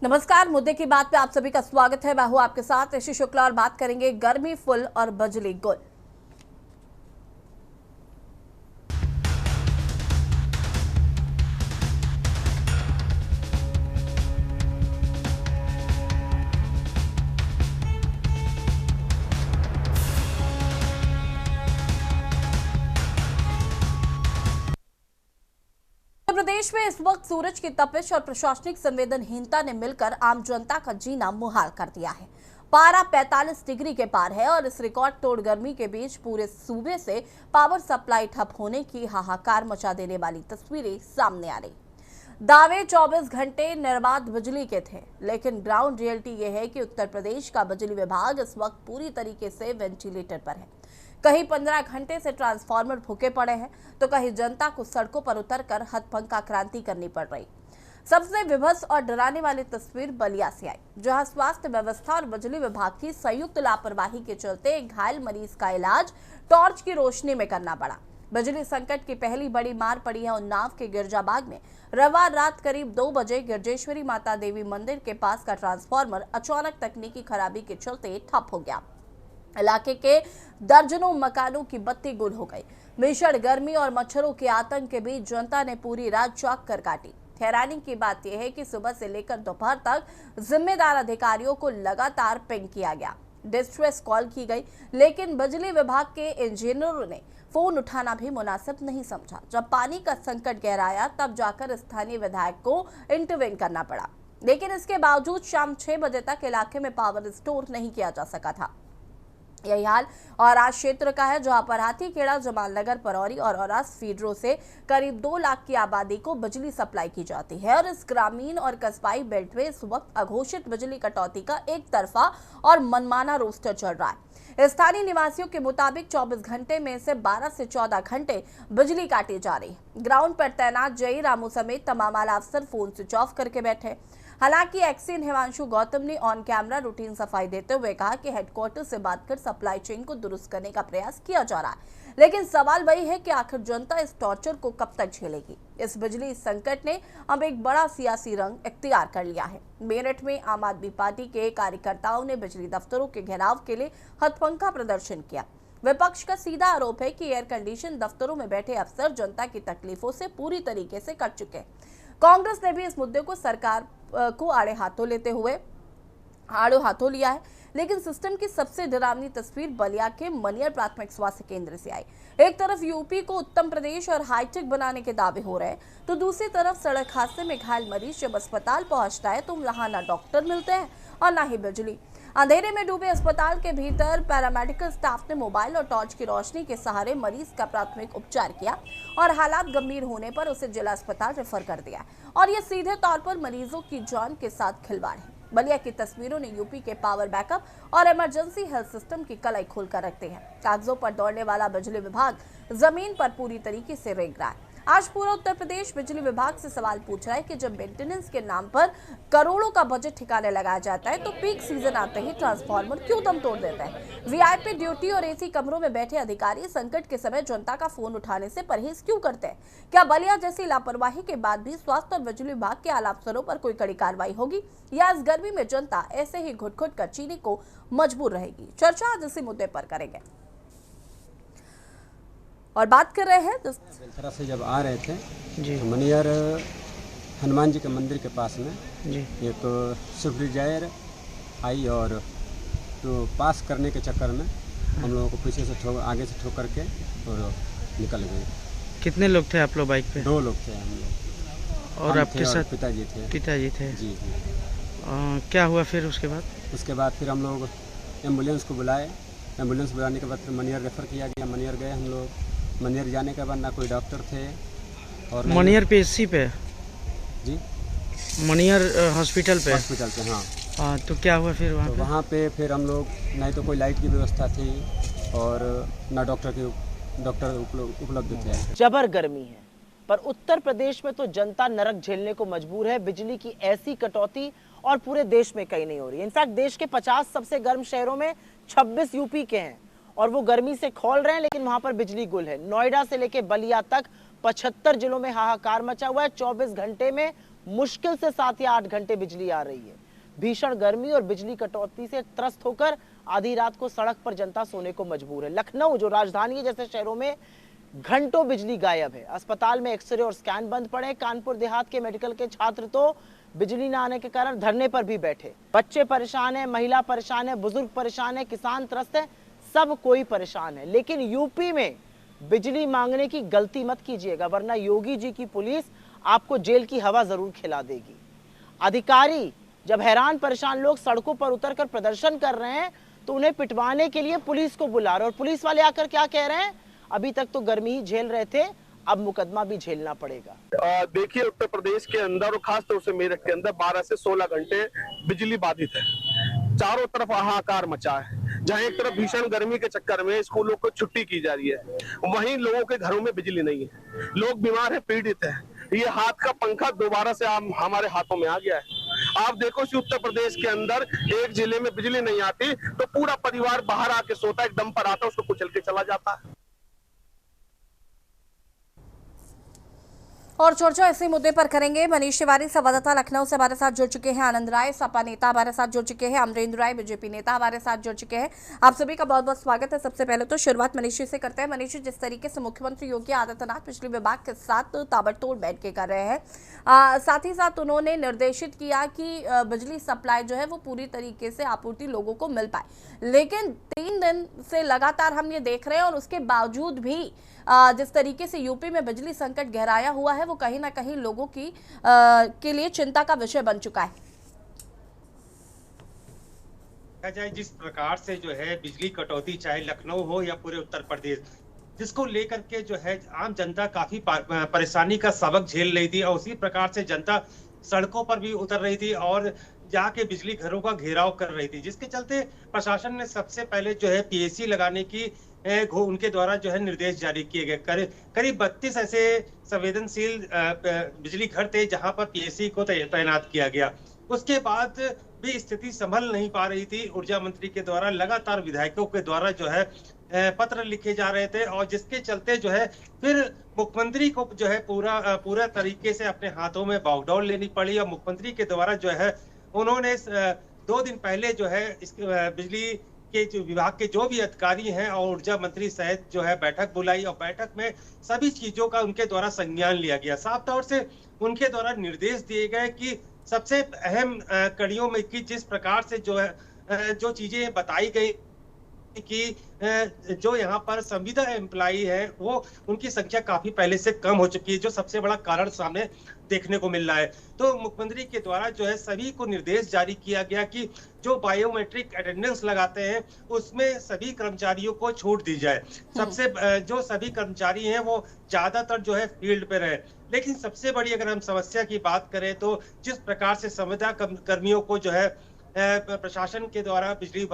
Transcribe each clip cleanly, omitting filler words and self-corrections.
नमस्कार, मुद्दे की बात पे आप सभी का स्वागत है। मैं हूं आपके साथ ऋषि शुक्ला और बात करेंगे गर्मी फुल और बिजली गुल। उत्तर प्रदेश में इस वक्त सूरज की तपिश और प्रशासनिक संवेदनहीनता ने मिलकर आम जनता का जीना मुहाल कर दिया है। पारा 45 डिग्री के पार है और इस रिकॉर्ड तोड़ गर्मी के बीच पूरे सूबे से पावर सप्लाई ठप होने की हाहाकार मचा देने वाली तस्वीरें सामने आ रही। दावे 24 घंटे निर्बाध बिजली के थे, लेकिन ग्राउंड रियलिटी यह है कि उत्तर प्रदेश का बिजली विभाग इस वक्त पूरी तरीके से वेंटिलेटर पर है। कहीं 15 घंटे से ट्रांसफार्मर फूके पड़े हैं, तो कहीं जनता को सड़कों पर उतरकर हथपंखा क्रांति करनी पड़ रही। सबसे विभत्स और डराने वाली तस्वीर बलिया से आई, जहां स्वास्थ्य व्यवस्था और बिजली विभाग की संयुक्त लापरवाही के चलते एक घायल मरीज का इलाज टॉर्च की रोशनी में करना पड़ा। बिजली संकट की पहली बड़ी मार पड़ी है उन्नाव के गिरजाबाग में। रविवार रात करीब 2 बजे गिरजेश्वरी माता देवी मंदिर के पास का ट्रांसफार्मर अचानक तकनीकी खराबी के चलते ठप हो गया। इलाके के दर्जनों मकानों की बत्ती गुल हो गई। भीषण गर्मी और मच्छरों के आतंक के बीच जनता ने पूरी रात चौक कर काटी। हैरानी की बात यह है कि सुबह से लेकर दोपहर तक जिम्मेदार अधिकारियों को लगातार पिंग किया गया, डिस्ट्रेस कॉल की गई, लेकिन बिजली विभाग के इंजीनियरों ने फोन उठाना भी मुनासिब नहीं समझा। जब पानी का संकट गहराया, तब जाकर स्थानीय विधायक को इंटरवेन करना पड़ा, लेकिन इसके बावजूद शाम 6 बजे तक इलाके में पावर स्टोर नहीं किया जा सका था। यही हाल औरास क्षेत्र का है, जहां पर हाथीखेड़ा, जमालनगर, परौरी और औरास फीडरों से करीब 2 लाख की आबादी को बिजली सप्लाई की जाती है और इस ग्रामीण और कस्बाई बेल्ट में इस वक्त अघोषित बिजली कटौती का एक तरफा और मनमाना रोस्टर चल रहा है। स्थानीय निवासियों के मुताबिक 24 घंटे में से 12 से 14 घंटे बिजली काटी जा रही। ग्राउंड पर तैनात जई रामू समेत तमाम आला अफसर फोन स्विच ऑफ करके बैठे। हालांकि एक्सीन हिमांशु गौतम ने ऑन कैमरा रूटीन सफाई देते हुए कहा कि हेडक्वार्टर से बात कर सप्लाई चेन को दुरुस्त करने का प्रयास किया जा रहा है, लेकिन सवाल वही है कि आखिर जनता इस टॉर्चर को कब तक झेलेगी। इस बिजली संकट ने अब एक बड़ा सियासी रंग इख्तियार कर लिया है। मेरठ में आम आदमी पार्टी के कार्यकर्ताओं ने बिजली दफ्तरों के घेराव के लिए हथपंखा प्रदर्शन किया। विपक्ष का सीधा आरोप है कि एयर कंडीशन दफ्तरों में बैठे अफसर जनता की तकलीफों से पूरी तरीके से कट चुके हैं। कांग्रेस ने भी इस मुद्दे को सरकार को आड़े हाथों लिया है, लेकिन सिस्टम की सबसे डरावनी तस्वीर बलिया के मनियर प्राथमिक स्वास्थ्य केंद्र से आई। एक तरफ यूपी को उत्तम प्रदेश और हाईटेक बनाने के दावे हो रहे हैं, तो दूसरी तरफ सड़क हादसे में घायल मरीज जब अस्पताल पहुंचता है तो वहां ना डॉक्टर मिलते हैं और ना ही बिजली। अंधेरे में डूबे अस्पताल के भीतर पैरामेडिकल स्टाफ ने मोबाइल और टॉर्च की रोशनी के सहारे मरीज का प्राथमिक उपचार किया और हालात गंभीर होने पर उसे जिला अस्पताल रेफर कर दिया और यह सीधे तौर पर मरीजों की जान के साथ खिलवाड़ है। बलिया की तस्वीरों ने यूपी के पावर बैकअप और इमरजेंसी हेल्थ सिस्टम की कलाई खोलकर रखते हैं। कागजों पर दौड़ने वाला बिजली विभाग जमीन पर पूरी तरीके से रेंग रहा है। आज पूरा उत्तर प्रदेश बिजली विभाग से सवाल पूछ रहा है कि जब मेंटेनेंस के नाम पर करोड़ों का बजट ठिकाने लगाया जाता है, तो पीक सीजन आते ही ट्रांसफार्मर क्यों दम तोड़ देता है। वीआईपी ड्यूटी और एसी कमरों में बैठे अधिकारी संकट के समय जनता का फोन उठाने से परहेज क्यों करते हैं। क्या बलिया जैसी लापरवाही के बाद भी स्वास्थ्य और बिजली विभाग के आला अफसरों पर कोई कड़ी कार्रवाई होगी, या इस गर्मी में जनता ऐसे ही घुट घुट कर जीने को मजबूर रहेगी। चर्चा आज इसी मुद्दे पर करेंगे और बात कर रहे हैं। बेलथरा से जब आ रहे थे जी, मनियर हनुमान जी के मंदिर के पास में जी, ये तो स्विफ्ट डिजायर आई और तो पास करने के चक्कर में हम लोगों को पीछे से आगे से ठोकर के और निकल गए। कितने लोग थे आप लोग बाइक पे? 2 लोग थे हम लोग। और आपके साथ पिताजी थे? पिताजी थे जी। क्या हुआ फिर उसके बाद? उसके बाद फिर हम लोग एम्बुलेंस को बुलाए। एम्बुलेंस बुलाने के बाद फिर मनियर रेफ़र किया गया। मनियर गए हम लोग। मनियर जाने के बाद ना कोई डॉक्टर थे और मनियर पे एसी पे जी, मनियर हॉस्पिटल पे हाँ। तो क्या हुआ फिर वहाँ तो पे? वहाँ पे फिर हम लोग नहीं तो कोई लाइट की व्यवस्था थी और ना डॉक्टर उपलब्ध थे। जबर गर्मी है, पर उत्तर प्रदेश में तो जनता नरक झेलने को मजबूर है। बिजली की ऐसी कटौती और पूरे देश में कहीं नहीं हो रही। इनफैक्ट देश के 50 सबसे गर्म शहरों में 26 यूपी के हैं और वो गर्मी से खौल रहे हैं, लेकिन वहां पर बिजली गुल है। नोएडा से लेके बलिया तक 75 जिलों में हाहाकार मचा हुआ है। 24 घंटे में मुश्किल से 7 या 8 घंटे बिजली आ रही है। भीषण गर्मी और बिजली कटौती से त्रस्त होकर आधी रात को सड़क पर जनता सोने को मजबूर है। लखनऊ जो राजधानी है जैसे शहरों में घंटों बिजली गायब है। अस्पताल में एक्सरे और स्कैन बंद पड़े। कानपुर देहात के मेडिकल के छात्र तो बिजली न आने के कारण धरने पर भी बैठे। बच्चे परेशान है, महिला परेशान है, बुजुर्ग परेशान है, किसान त्रस्त है, सब कोई परेशान है। लेकिन यूपी में बिजली मांगने की गलती मत कीजिएगा, वरना योगी जी की पुलिस आपको जेल की हवा जरूर खिला देगी। अधिकारी जब हैरान परेशान लोग सड़कों पर उतरकर प्रदर्शन कर रहे हैं तो उन्हें पिटवाने के लिए पुलिस को बुला रहे, और पुलिस वाले आकर क्या कह रहे हैं, अभी तक तो गर्मी ही झेल रहे थे, अब मुकदमा भी झेलना पड़ेगा। देखिए, उत्तर प्रदेश के अंदर और खास तौर से मेरठ के अंदर 12 से 16 घंटे बिजली बाधित है। चारों तरफ हाहाकार मचा है। जहां एक तरफ भीषण गर्मी के चक्कर में स्कूलों को छुट्टी की जा रही है, वहीं लोगों के घरों में बिजली नहीं है। लोग बीमार है, पीड़ित है। ये हाथ का पंखा दोबारा से हमारे हाथों में आ गया है। आप देखो, उत्तर प्रदेश के अंदर एक जिले में बिजली नहीं आती तो पूरा परिवार बाहर आके सोता, एक दम पर आता, उसको कुचल के चला जाता है। और चर्चा इसी मुद्दे पर करेंगे। मनीष तिवारी संवाददाता लखनऊ से हमारे साथ जुड़ चुके हैं, आनंद राय सपा नेता हमारे साथ जुड़ चुके हैं, अमरेंद्र राय बीजेपी नेता हमारे साथ जुड़ चुके हैं। आप सभी का बहुत बहुत स्वागत है। सबसे पहले तो शुरुआत मनीष जी से करते हैं। मनीष जी, जिस तरीके से मुख्यमंत्री योगी आदित्यनाथ बिजली विभाग के साथ ताबड़तोड़ बैठ के कर रहे हैं, साथ ही साथ उन्होंने निर्देशित किया कि बिजली सप्लाई जो है वो पूरी तरीके से आपूर्ति लोगों को मिल पाए, लेकिन 3 दिन से लगातार हम ये देख रहे हैं और उसके बावजूद भी जिस तरीके से यूपी में बिजली संकट गहराया हुआ है वो कहीं ना कहीं लोगों की के लिए चिंता का विषय बन चुका है। देखा जाए जिस प्रकार से जो है बिजली कटौती, चाहे लखनऊ हो या पूरे उत्तर प्रदेश, जिसको लेकर के जो है आम जनता काफी परेशानी का सबक झेल रही थी, और उसी प्रकार से जनता सड़कों पर भी उतर रही थी और जाके बिजली घरों का घेराव कर रही थी, जिसके चलते प्रशासन ने सबसे पहले जो है पीएसी लगाने की उनके द्वारा जो है निर्देश जारी किए गए। करीब 32 ऐसे संवेदनशील बिजली घर थे जहां पर पीएसी को तैनात किया गया। उसके बाद भी स्थिति संभल नहीं पा रही थी। ऊर्जा मंत्री के द्वारा लगातार विधायकों के द्वारा जो है पत्र लिखे जा रहे थे, और जिसके चलते जो है फिर मुख्यमंत्री को जो है पूरा तरीके से अपने हाथों में बागडोर लेनी पड़ी, और मुख्यमंत्री के द्वारा जो है उन्होंने 2 दिन पहले जो है इस बिजली के जो विभाग के जो भी अधिकारी हैं और ऊर्जा मंत्री सहित जो है बैठक बुलाई, और बैठक में सभी चीजों का उनके द्वारा संज्ञान लिया गया। साफ तौर से उनके द्वारा निर्देश दिए गए कि सबसे अहम कड़ियों में कि जिस प्रकार से जो है जो चीजें बताई गई कि जो यहाँ पर संविदा एम्प्लॉई है वो उनकी संख्या काफी पहले से कम हो चुकी है, जो सबसे बड़ा कारण सामने देखने को मिल रहा है। तो मुख्यमंत्री के द्वारा जो है सभी को निर्देश जारी किया गया कि जो बायोमेट्रिक अटेंडेंस लगाते हैं उसमें सभी कर्मचारियों को छूट दी जाए। सबसे जो सभी कर्मचारी हैं वो ज्यादातर जो है फील्ड पे रहे। लेकिन सबसे बड़ी अगर हम समस्या की बात करें तो जिस प्रकार से संविदा कर्मियों को जो है प्रशासन के द्वारा बिजली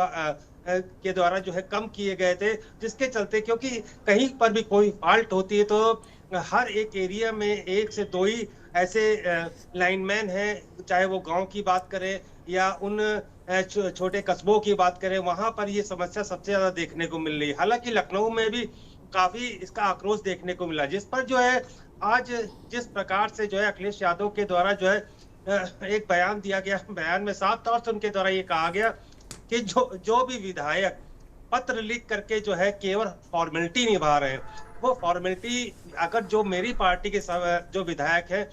के द्वारा जो है कम किए गए थे, जिसके चलते क्योंकि कहीं पर भी कोई फॉल्ट होती है तो हर एक एरिया में 1 से 2 ही ऐसे लाइनमैन हैं, चाहे वो गांव की बात करें या उन छोटे कस्बों की बात करें, वहां पर ये समस्या सबसे ज्यादा देखने को मिल रही है। हालांकि लखनऊ में भी काफी इसका आक्रोश देखने को मिला, जिस पर जो है आज जिस प्रकार से जो है अखिलेश यादव के द्वारा जो है एक बयान दिया गया। बयान में साफ तौर से उनके द्वारा ये कहा गया कि जो भी विधायक पत्र लिख करके जो है केवल फॉर्मेलिटी निभा रहे हैं, वो फॉर्मेलिटी अगर जो मेरी पार्टी के जो विधायक हैं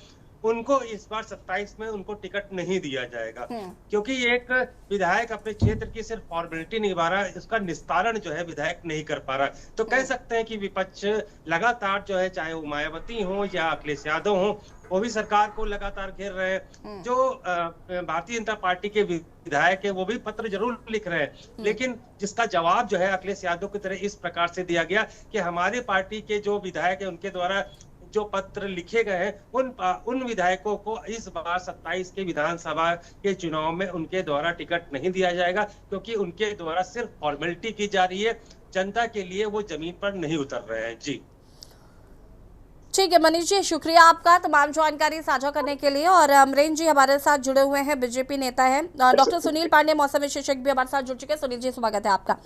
उनको इस बार 27 में उनको टिकट नहीं दिया जाएगा, क्योंकि एक विधायक अपने क्षेत्र की सिर्फ फॉर्मेलिटी निभा रहा है, इसका निस्तारण जो है विधायक नहीं कर पा रहा है। तो कह सकते हैं कि विपक्ष लगातार जो है चाहे वो मायावती हो या अखिलेश यादव हो, वो भी सरकार को लगातार घेर रहे हैं। जो भारतीय जनता पार्टी के विधायक है वो भी पत्र जरूर लिख रहे हैं, लेकिन जिसका जवाब जो है अखिलेश यादव की तरह इस प्रकार से दिया गया कि हमारे पार्टी के जो विधायक है उनके द्वारा जो पत्र लिखे गए हैं उन विधायकों को इस बार 27 के विधानसभा के चुनाव में उनके द्वारा टिकट नहीं दिया जाएगा, क्योंकि उनके द्वारा सिर्फ फॉर्मेलिटी की जा रही है, जनता के लिए वो जमीन पर नहीं उतर रहे हैं। जी ठीक है मनीष जी, शुक्रिया आपका तमाम जानकारी साझा करने के लिए। और अमरेंद्र जी हमारे साथ जुड़े हुए हैं, बीजेपी नेता हैं। डॉक्टर सुनील पांडे मौसम विशेषज्ञ भी हमारे साथ जुड़ चुके हैं। सुनील जी स्वागत है आपका।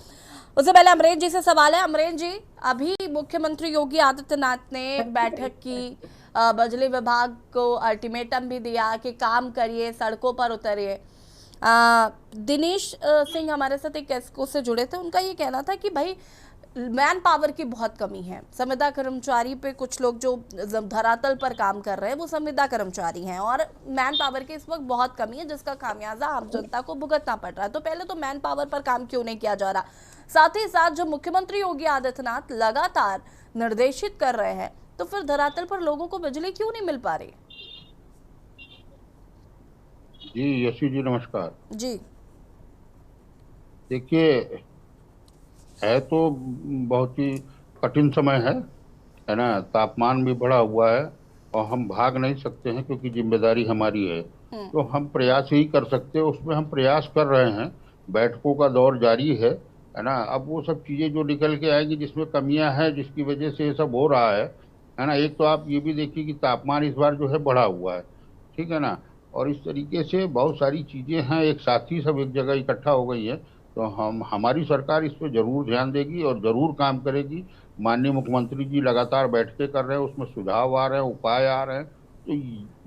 उससे पहले अमरेंद्र जी से सवाल है। अमरेंद्र जी, अभी मुख्यमंत्री योगी आदित्यनाथ ने बैठक की बिजली विभाग को अल्टीमेटम भी दिया कि काम करिए, सड़कों पर उतरिए। दिनेश सिंह हमारे साथ एक एस्को से जुड़े थे, उनका ये कहना था कि भाई मैन पावर की बहुत कमी है। संविदा कर्मचारी पे कुछ लोग जो धरातल पर काम कर रहे हैं वो संविदा कर्मचारी हैं और मैन पावर की इस वक्त बहुत कमी है, जिसका खामियाजा आम जनता को भुगतना पड़ रहा है। तो पहले तो मैन पावर पर काम क्यों नहीं किया जा रहा? साथ ही साथ जब मुख्यमंत्री योगी आदित्यनाथ लगातार निर्देशित कर रहे हैं तो फिर धरातल पर लोगों को बिजली क्यों नहीं मिल पा रही? जी यशी जी नमस्कार जी। देखिए, है तो बहुत ही कठिन समय है ना। तापमान भी बढ़ा हुआ है और हम भाग नहीं सकते हैं क्योंकि जिम्मेदारी हमारी है। तो हम प्रयास ही कर सकते हैं, उसमें हम प्रयास कर रहे हैं। बैठकों का दौर जारी है ना। अब वो सब चीज़ें जो निकल के आएंगी जिसमें कमियां हैं, जिसकी वजह से ये सब हो रहा है ना। एक तो आप ये भी देखिए कि तापमान इस बार जो है बढ़ा हुआ है, ठीक है ना। और इस तरीके से बहुत सारी चीज़ें हैं, एक साथ ही सब एक जगह इकट्ठा हो गई है। तो हमारी सरकार इस पर जरूर ध्यान देगी और जरूर काम करेगी। माननीय मुख्यमंत्री जी लगातार बैठकें कर रहे हैं, उसमें सुझाव आ रहे हैं, उपाय आ रहे हैं। तो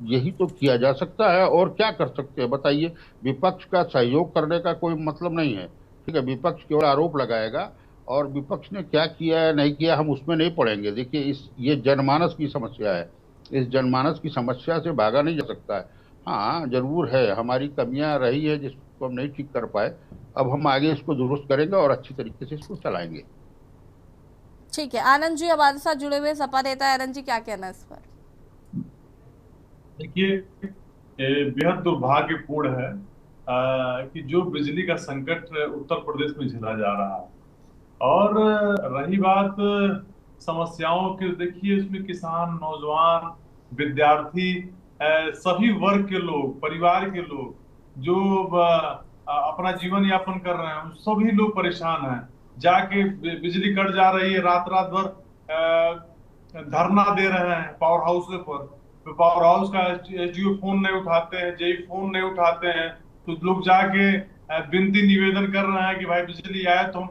यही तो किया जा सकता है और क्या कर सकते हैं बताइए। विपक्ष का सहयोग करने का कोई मतलब नहीं है, ठीक है। विपक्ष केवल आरोप लगाएगा और विपक्ष ने क्या किया है नहीं किया हम उसमें नहीं पड़ेंगे। देखिए, ये जनमानस की समस्या है, इस जनमानस की समस्या से भागा नहीं जा सकता है। हाँ जरूर है, हमारी कमियां रही है जिसको हम नहीं ठीक कर पाए। अब हम आगे इसको दुरुस्त करेंगे और अच्छी तरीके से इसको चलाएंगे। ठीक है, आनंद जी हमारे साथ जुड़े हुए सपा नेता है। आनंद जी क्या कहना है इस पर? देखिए, बेहद दुर्भाग्यपूर्ण है कि जो बिजली का संकट उत्तर प्रदेश में झेला जा रहा है। और रही बात समस्याओं की, देखिए इसमें किसान, नौजवान, विद्यार्थी, सभी वर्ग के लोग, परिवार के लोग जो अपना जीवन यापन कर रहे हैं, सभी लोग परेशान हैं। जाके बिजली कट जा रही है, रात रात भर धरना दे रहे हैं पावर हाउस पर। तो पावर हाउस का एसडीओ फोन नहीं उठाते हैं, जेई फोन नहीं उठाते हैं। तो लोग जाके विनती निवेदन कर रहे हैं कि भाई बिजली आए तो हम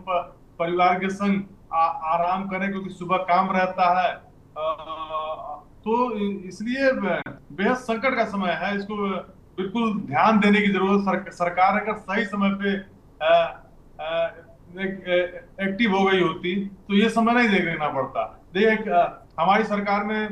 परिवार के संग आराम करें, क्योंकि सुबह काम रहता है। तो इसलिए बेहद संकट का समय है, इसको बिल्कुल ध्यान देने की जरूरत। सरकार अगर सही समय पे एक्टिव हो गई होती तो ये समय नहीं देखना पड़ता। देख, हमारी सरकार ने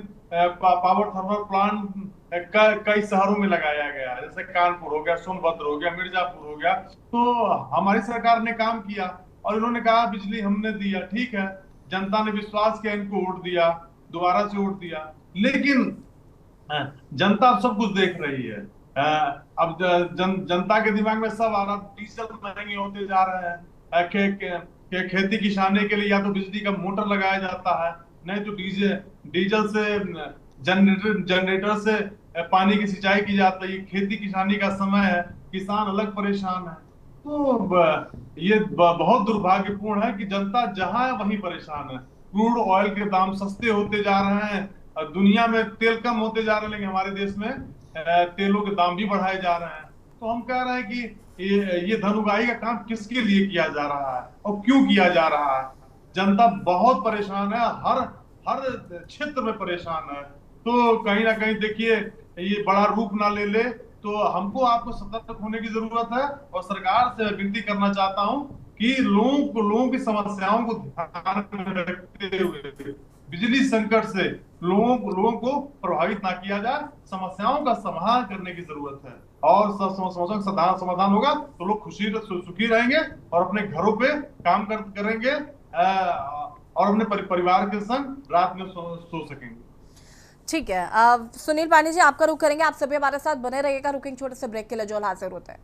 पावर थर्मल प्लांट कई शहरों में लगाया गया, जैसे कानपुर हो गया, सोनभद्र हो गया, मिर्जापुर हो गया। तो हमारी सरकार ने काम किया और इन्होंने कहा बिजली हमने दिया, ठीक है। जनता ने विश्वास किया, इनको वोट दिया, दोबारा से वोट दिया। लेकिन जनता अब सब कुछ देख रही है। अब जनता के दिमाग में सब आ रहा, डीजल महंगे होते जा रहे हैं। खेती किसानी के लिए या तो बिजली का मोटर लगाया जाता है, नहीं तो डीजल से जनरेटर से पानी की सिंचाई की जाती है। खेती किसानी का समय है, किसान अलग परेशान है। तो ये बहुत दुर्भाग्यपूर्ण है कि जनता जहां है वहीं परेशान है। क्रूड ऑयल के दाम सस्ते होते जा रहे हैं, दुनिया में तेल कम होते जा रहे हैं, लेकिन हमारे देश में तेलों के दाम भी बढ़ाए जा रहे हैं। तो हम कह रहे हैं कि ये धन उगाही का काम किसके लिए किया जा रहा है और क्यों किया जा रहा है। जनता बहुत परेशान है, हर क्षेत्र में परेशान है। तो कहीं ना कहीं देखिए, ये बड़ा रूप ना ले ले। तो हमको आपको सतर्क होने की जरूरत है और सरकार से विनती करना चाहता हूं कि लोगों की समस्याओं को ध्यान में रखते हुए बिजली संकट से लोगों को प्रभावित ना किया जाए। समस्याओं का समाधान करने की जरूरत है और समस्याओं का समाधान होगा तो लोग सुखी रहेंगे और अपने घरों पे काम करेंगे और अपने परिवार के संग रात में सो सकेंगे। ठीक है, सुनील पानी जी आपका रुख करेंगे। आप सभी हमारे साथ बने रहिएगा। रुकेंगे छोटे से ब्रेक के लिए, जो हाजिर होते हैं।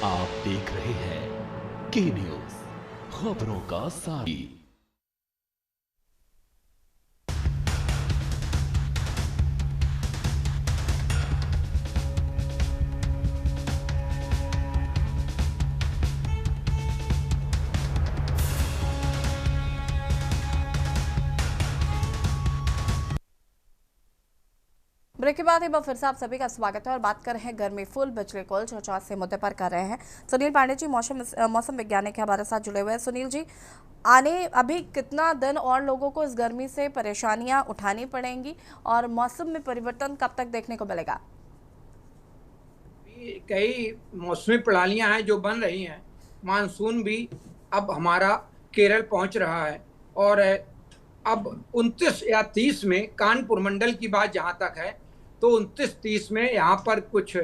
आप देख रहे हैं के न्यूज, खबरों का साथी। ब्रेक के बाद एक बार फिर से आप सभी का स्वागत है और बात कर रहे हैं गर्मी फुल बिजली कुल चर्चा से मुद्दे पर कर रहे हैं। सुनील पांडे जी मौसम वैज्ञानिक है, हमारे साथ जुड़े हुए हैं। सुनील जी, आने अभी कितना दिन और लोगों को इस गर्मी से परेशानियां उठानी पड़ेंगी और मौसम में परिवर्तन कब तक देखने को मिलेगा? कई मौसमी प्रणालियां हैं जो बन रही हैं। मानसून भी अब हमारा केरल पहुंच रहा है और अब 29 या 30 में कानपुर मंडल की बात जहां तक है तो 29-30 में यहाँ पर कुछ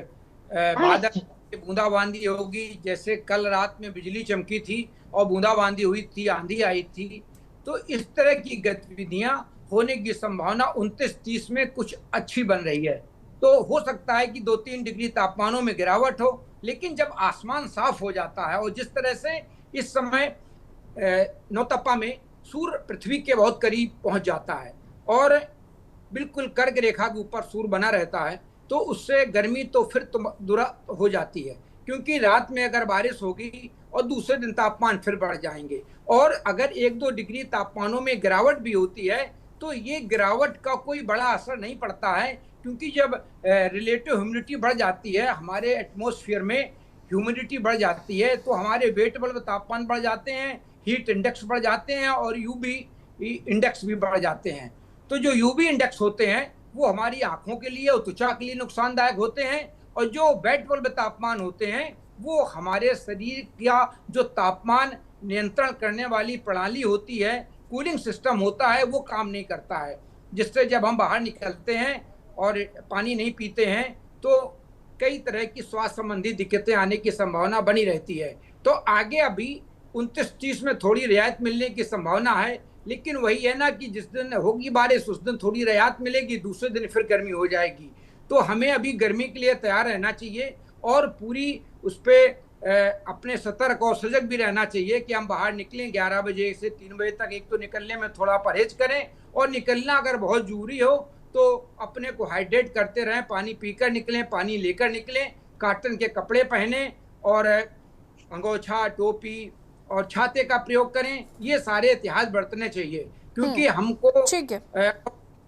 बादल बूंदाबांदी होगी। जैसे कल रात में बिजली चमकी थी और बूंदाबांदी हुई थी, आंधी आई थी, तो इस तरह की गतिविधियां होने की संभावना 29-30 में कुछ अच्छी बन रही है। तो हो सकता है कि 2-3 डिग्री तापमानों में गिरावट हो, लेकिन जब आसमान साफ हो जाता है और जिस तरह से इस समय नौतप्पा में सूर्य पृथ्वी के बहुत करीब पहुंच जाता है और बिल्कुल कर्क रेखा के ऊपर सूर्य बना रहता है, तो उससे गर्मी तो फिर तो दूर हो जाती है, क्योंकि रात में अगर बारिश होगी और दूसरे दिन तापमान फिर बढ़ जाएंगे। और अगर 1-2 डिग्री तापमानों में गिरावट भी होती है तो ये गिरावट का कोई बड़ा असर नहीं पड़ता है, क्योंकि जब रिलेटिव ह्यूमिडिटी बढ़ जाती है, हमारे एटमॉस्फेयर में ह्यूमिडिटी बढ़ जाती है, तो हमारे वेट बल्ब तापमान बढ़ जाते हैं, हीट इंडेक्स बढ़ जाते हैं और यूवी इंडेक्स भी बढ़ जाते हैं। तो जो यूवी इंडेक्स होते हैं वो हमारी आंखों के लिए और त्वचा के लिए नुकसानदायक होते हैं, और जो वेट बल्ब तापमान होते हैं वो हमारे शरीर का जो तापमान नियंत्रण करने वाली प्रणाली होती है, कूलिंग सिस्टम होता है, वो काम नहीं करता है, जिससे जब हम बाहर निकलते हैं और पानी नहीं पीते हैं तो कई तरह की स्वास्थ्य संबंधी दिक्कतें आने की संभावना बनी रहती है। तो आगे अभी 29-30 में थोड़ी रियायत मिलने की संभावना है, लेकिन वही है ना कि जिस दिन होगी बारिश उस दिन थोड़ी रियायत मिलेगी, दूसरे दिन फिर गर्मी हो जाएगी। तो हमें अभी गर्मी के लिए तैयार रहना चाहिए और पूरी उस पर अपने सतर्क और सजग भी रहना चाहिए कि हम बाहर निकलें 11 बजे से 3 बजे तक। एक तो निकलने में थोड़ा परहेज करें और निकलना अगर बहुत जरूरी हो तो अपने को हाइड्रेट करते रहें, पानी पीकर निकलें, पानी लेकर निकलें, कॉटन के कपड़े पहनें और अंगोछा, टोपी और छाते का प्रयोग करें। ये सारे एहतियात बरतने चाहिए, क्योंकि हमको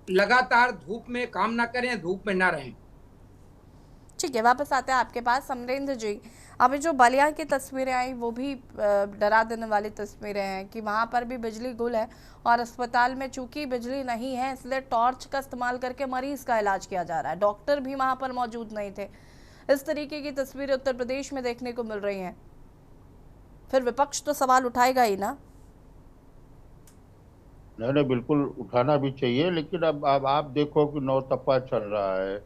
लगातार धूप में काम ना करें, धूप में ना रहें। ठीक है, वापस आते हैं आपके पास। अमरेंद्र जी, अभी जो बलिया की तस्वीरें आई वो भी डरा देने वाली तस्वीरें हैं कि वहां पर भी बिजली गुल है और अस्पताल में चूंकि बिजली नहीं है इसलिए टॉर्च का इस्तेमाल करके मरीज का इलाज किया जा रहा है, डॉक्टर भी वहां पर मौजूद नहीं थे। इस तरीके की तस्वीरें उत्तर प्रदेश में देखने को मिल रही हैं, फिर विपक्ष तो सवाल उठाएगा ही ना। नहीं, बिल्कुल उठाना भी चाहिए, लेकिन अब आप देखो कि नौतपा चल रहा है,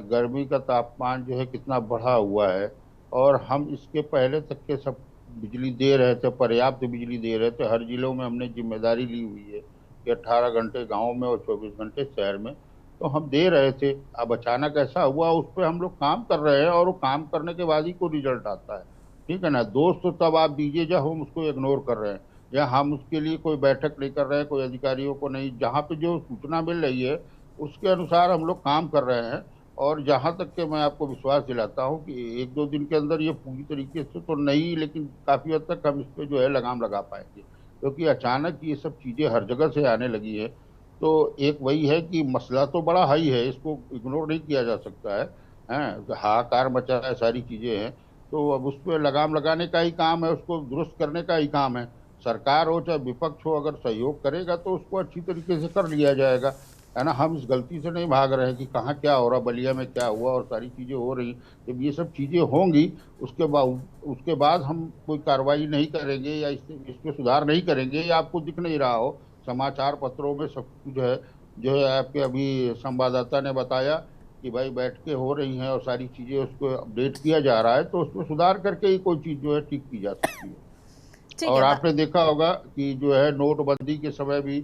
गर्मी का तापमान जो है कितना बढ़ा हुआ है, और हम इसके पहले तक के सब बिजली दे रहे थे, पर्याप्त बिजली दे रहे थे। हर जिलों में हमने जिम्मेदारी ली हुई है कि 18 घंटे गाँव में और 24 घंटे शहर में, तो हम दे रहे थे। अब अचानक ऐसा हुआ, उस पर हम लोग काम कर रहे हैं और वो काम करने के बाद ही कोई रिजल्ट आता है, ठीक है ना। दोस्त तो तब आप दीजिए जब हम उसको इग्नोर कर रहे हैं, या हम उसके लिए कोई बैठक नहीं कर रहे हैं, कोई अधिकारियों को नहीं, जहाँ पे जो सूचना मिल रही है उसके अनुसार हम लोग काम कर रहे हैं। और जहाँ तक के मैं आपको विश्वास दिलाता हूँ कि 1-2 दिन के अंदर ये पूरी तरीके से तो नहीं, लेकिन काफ़ी हद तक हम इस पर जो है लगाम लगा पाएंगे, क्योंकि अचानक ये सब चीज़ें हर जगह से आने लगी है। तो एक वही है कि मसला तो बड़ा हाई है, इसको इग्नोर नहीं किया जा सकता है, हाहाकार मचा है, सारी चीज़ें हैं। तो अब उस पर लगाम लगाने का ही काम है, उसको दुरुस्त करने का ही काम है। सरकार हो चाहे विपक्ष हो, अगर सहयोग करेगा तो उसको अच्छी तरीके से कर लिया जाएगा, है ना। हम इस गलती से नहीं भाग रहे हैं कि कहाँ क्या हो रहा, बलिया में क्या हुआ और सारी चीज़ें हो रही। जब ये सब चीज़ें होंगी उसके बाद हम कोई कार्रवाई नहीं करेंगे या इसमें सुधार नहीं करेंगे, या आपको दिख नहीं रहा हो समाचार पत्रों में सब कुछ है जो है आपके अभी संवाददाता ने बताया कि भाई बैठ के हो रही हैं और सारी चीज़ें उसको अपडेट किया जा रहा है, तो उसमें सुधार करके ही कोई चीज़ जो है ठीक की जा सकती है। और आपने देखा होगा कि जो है नोटबंदी के समय भी,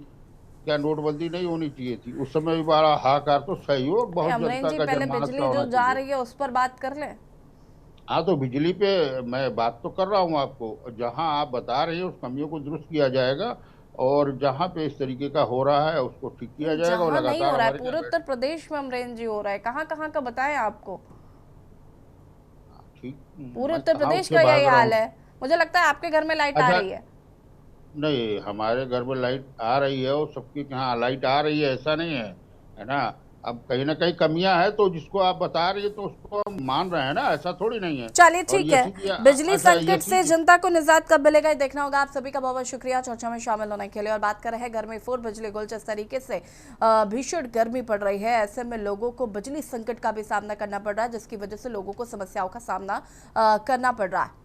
क्या नोटबंदी नहीं होनी चाहिए थी उस समय भी, बड़ा हाहाकार, तो सहयोग बहुत जनता का पहले बिजली जो जा रही है उस पर बात कर ले। हाँ, तो बिजली पे मैं बात तो कर रहा हूँ आपको, जहाँ आप बता रहे हैं उस कमियों को दुरुस्त किया जाएगा और जहाँ पे इस तरीके का हो रहा है उसको ठीक किया जाएगा। और नहीं हो रहा है, पूरे उत्तर प्रदेश में अमरेंद्र जी हो रहा है, कहाँ कहाँ का बताएं आपको? ठीक, पूरे उत्तर प्रदेश का यही हाल है। मुझे लगता है आपके घर में लाइट आ रही है। नहीं, हमारे घर में लाइट आ रही है और सबके यहाँ लाइट आ रही है, ऐसा नहीं है, है ना। अब कहीं ना कहीं कमियां हैं, तो जिसको आप बता रही है तो उसको हम मान रहे हैं ना, ऐसा थोड़ी नहीं है। चलिए और ठीक ये है, चीज़- बिजली अच्छा, ये संकट से चीज़- जनता को निजात कब मिलेगा ये देखना होगा। आप सभी का बहुत बहुत शुक्रिया चर्चा में शामिल होने के लिए। और बात कर रहे हैं गर्मी फूर बिजली गुल, जिस तरीके से भीषण गर्मी पड़ रही है, ऐसे में लोगों को बिजली संकट का भी सामना करना पड़ रहा है, जिसकी वजह से लोगों को समस्याओं का सामना करना पड़ रहा है।